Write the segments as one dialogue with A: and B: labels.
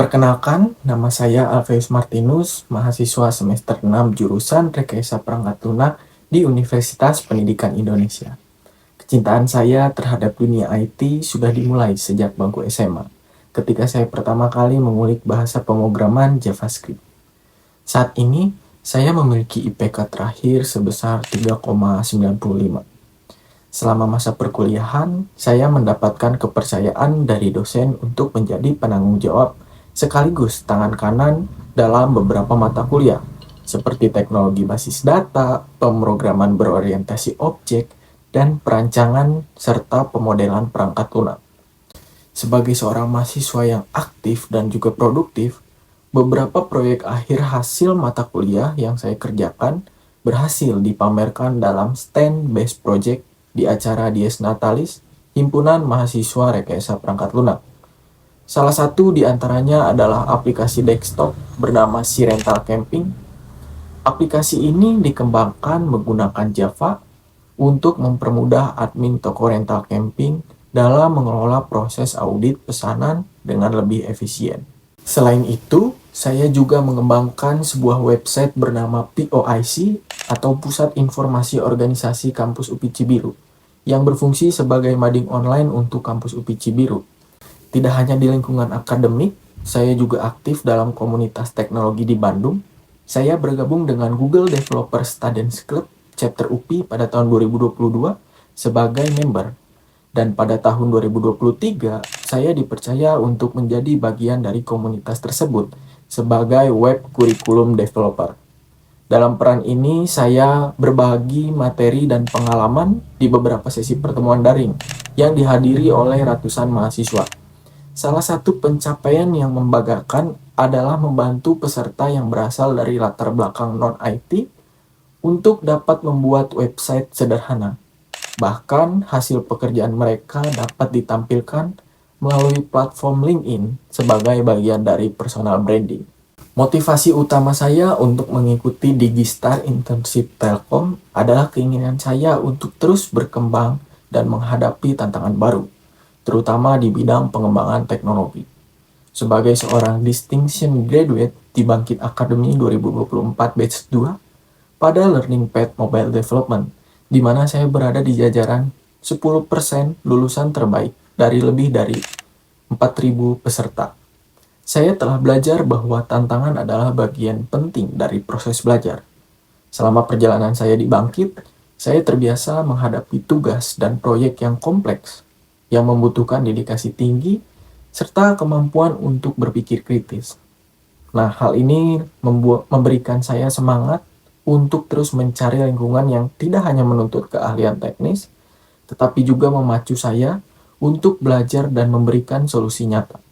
A: Perkenalkan, nama saya Alveus Martinus, mahasiswa semester 6 jurusan Rekayasa Perangkat Lunak di Universitas Pendidikan Indonesia. Kecintaan saya terhadap dunia IT sudah dimulai sejak bangku SMA, ketika saya pertama kali mengulik bahasa pemrograman JavaScript. Saat ini, saya memiliki IPK terakhir sebesar 3,95. Selama masa perkuliahan, saya mendapatkan kepercayaan dari dosen untuk menjadi penanggung jawab sekaligus tangan kanan dalam beberapa mata kuliah, seperti teknologi basis data, pemrograman berorientasi objek, dan perancangan serta pemodelan perangkat lunak. Sebagai seorang mahasiswa yang aktif dan juga produktif, beberapa proyek akhir hasil mata kuliah yang saya kerjakan berhasil dipamerkan dalam stand Best Project di acara Dies Natalis, Himpunan Mahasiswa Rekayasa Perangkat Lunak. Salah satu di antaranya adalah aplikasi desktop bernama Si Rental Camping. Aplikasi ini dikembangkan menggunakan Java untuk mempermudah admin toko rental camping dalam mengelola proses audit pesanan dengan lebih efisien. Selain itu, saya juga mengembangkan sebuah website bernama POIC atau Pusat Informasi Organisasi Kampus UPI Cibiru yang berfungsi sebagai mading online untuk kampus UPI Cibiru. Tidak hanya di lingkungan akademik, saya juga aktif dalam komunitas teknologi di Bandung. Saya bergabung dengan Google Developer Students Club Chapter UPI pada tahun 2022 sebagai member. Dan pada tahun 2023, saya dipercaya untuk menjadi bagian dari komunitas tersebut sebagai web curriculum developer. Dalam peran ini, saya berbagi materi dan pengalaman di beberapa sesi pertemuan daring yang dihadiri oleh ratusan mahasiswa. Salah satu pencapaian yang membanggakan adalah membantu peserta yang berasal dari latar belakang non-IT untuk dapat membuat website sederhana. Bahkan hasil pekerjaan mereka dapat ditampilkan melalui platform LinkedIn sebagai bagian dari personal branding. Motivasi utama saya untuk mengikuti Digistar Internship Telkom adalah keinginan saya untuk terus berkembang dan menghadapi tantangan baru, terutama di bidang pengembangan teknologi. Sebagai seorang Distinction Graduate di Bangkit Academy 2024 Batch 2 pada Learning Path Mobile Development, di mana saya berada di jajaran 10% lulusan terbaik dari lebih dari 4.000 peserta. Saya telah belajar bahwa tantangan adalah bagian penting dari proses belajar. Selama perjalanan saya di Bangkit, saya terbiasa menghadapi tugas dan proyek yang kompleks, yang membutuhkan dedikasi tinggi, serta kemampuan untuk berpikir kritis. Nah, hal ini memberikan saya semangat untuk terus mencari lingkungan yang tidak hanya menuntut keahlian teknis, tetapi juga memacu saya untuk belajar dan memberikan solusi nyata,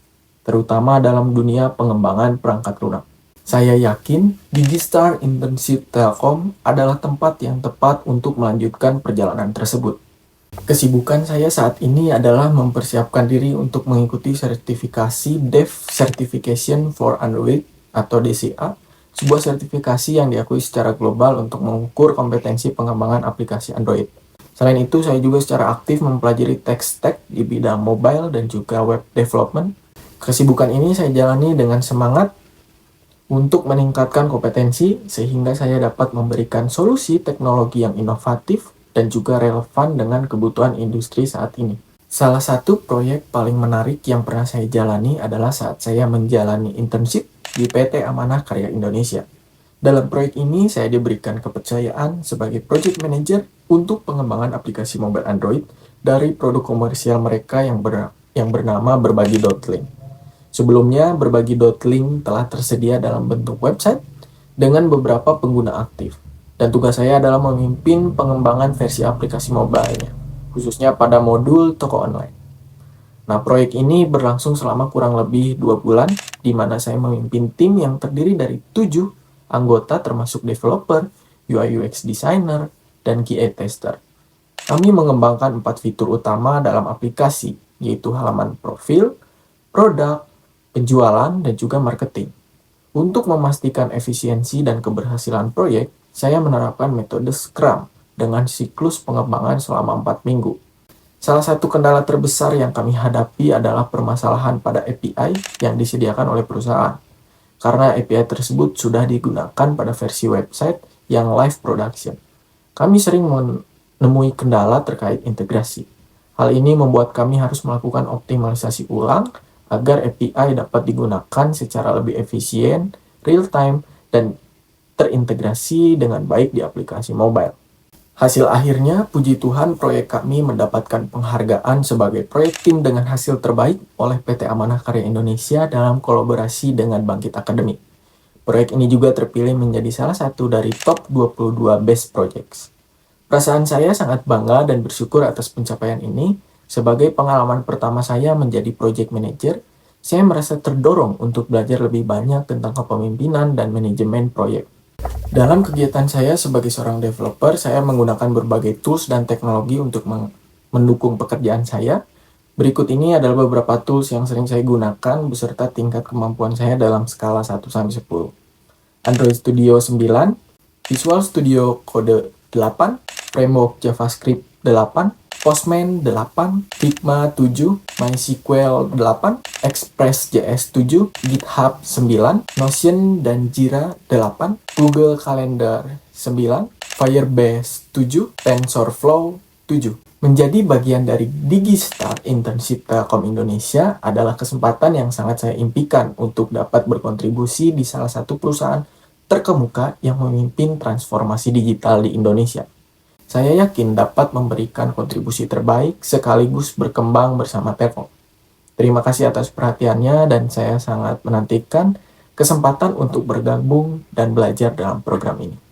A: terutama dalam dunia pengembangan perangkat lunak. Saya yakin Digistar Internship Telkom adalah tempat yang tepat untuk melanjutkan perjalanan tersebut. Kesibukan saya saat ini adalah mempersiapkan diri untuk mengikuti sertifikasi Dev Certification for Android atau DCA, sebuah sertifikasi yang diakui secara global untuk mengukur kompetensi pengembangan aplikasi Android. Selain itu, saya juga secara aktif mempelajari tech stack di bidang mobile dan juga web development. Kesibukan ini saya jalani dengan semangat untuk meningkatkan kompetensi sehingga saya dapat memberikan solusi teknologi yang inovatif dan juga relevan dengan kebutuhan industri saat ini. Salah satu proyek paling menarik yang pernah saya jalani adalah saat saya menjalani internship di PT Amanah Karya Indonesia. Dalam proyek ini, saya diberikan kepercayaan sebagai project manager untuk pengembangan aplikasi mobile Android dari produk komersial mereka yang bernama Berbagi.link. Sebelumnya, Berbagi.link telah tersedia dalam bentuk website dengan beberapa pengguna aktif. Dan tugas saya adalah memimpin pengembangan versi aplikasi mobile-nya, khususnya pada modul toko online. Nah, proyek ini berlangsung selama kurang lebih 2 bulan, di mana saya memimpin tim yang terdiri dari 7 anggota termasuk developer, UI UX designer, dan QA tester. Kami mengembangkan 4 fitur utama dalam aplikasi, yaitu halaman profil, produk, penjualan, dan juga marketing. Untuk memastikan efisiensi dan keberhasilan proyek, saya menerapkan metode Scrum dengan siklus pengembangan selama 4 minggu. Salah satu kendala terbesar yang kami hadapi adalah permasalahan pada API yang disediakan oleh perusahaan. Karena API tersebut sudah digunakan pada versi website yang live production. Kami sering menemui kendala terkait integrasi. Hal ini membuat kami harus melakukan optimalisasi ulang agar API dapat digunakan secara lebih efisien, real-time, dan terintegrasi dengan baik di aplikasi mobile. Hasil akhirnya, puji Tuhan, proyek kami mendapatkan penghargaan sebagai proyek tim dengan hasil terbaik oleh PT Amanah Karya Indonesia dalam kolaborasi dengan Bangkit Akademik. Proyek ini juga terpilih menjadi salah satu dari top 22 best projects. Perasaan saya sangat bangga dan bersyukur atas pencapaian ini. Sebagai pengalaman pertama saya menjadi project manager, saya merasa terdorong untuk belajar lebih banyak tentang kepemimpinan dan manajemen proyek. Dalam kegiatan saya sebagai seorang developer, saya menggunakan berbagai tools dan teknologi untuk mendukung pekerjaan saya. Berikut ini adalah beberapa tools yang sering saya gunakan beserta tingkat kemampuan saya dalam skala 1-10. Android Studio 9, Visual Studio Code 8, Framework JavaScript 8, Postman 8, Figma 7, MySQL 8, Express.js 7, GitHub 9, Notion dan Jira 8, Google Calendar 9, Firebase 7, TensorFlow 7. Menjadi bagian dari Digistar Internship Telkom Indonesia adalah kesempatan yang sangat saya impikan untuk dapat berkontribusi di salah satu perusahaan terkemuka yang memimpin transformasi digital di Indonesia. Saya yakin dapat memberikan kontribusi terbaik sekaligus berkembang bersama Telkom. Terima kasih atas perhatiannya dan saya sangat menantikan kesempatan untuk bergabung dan belajar dalam program ini.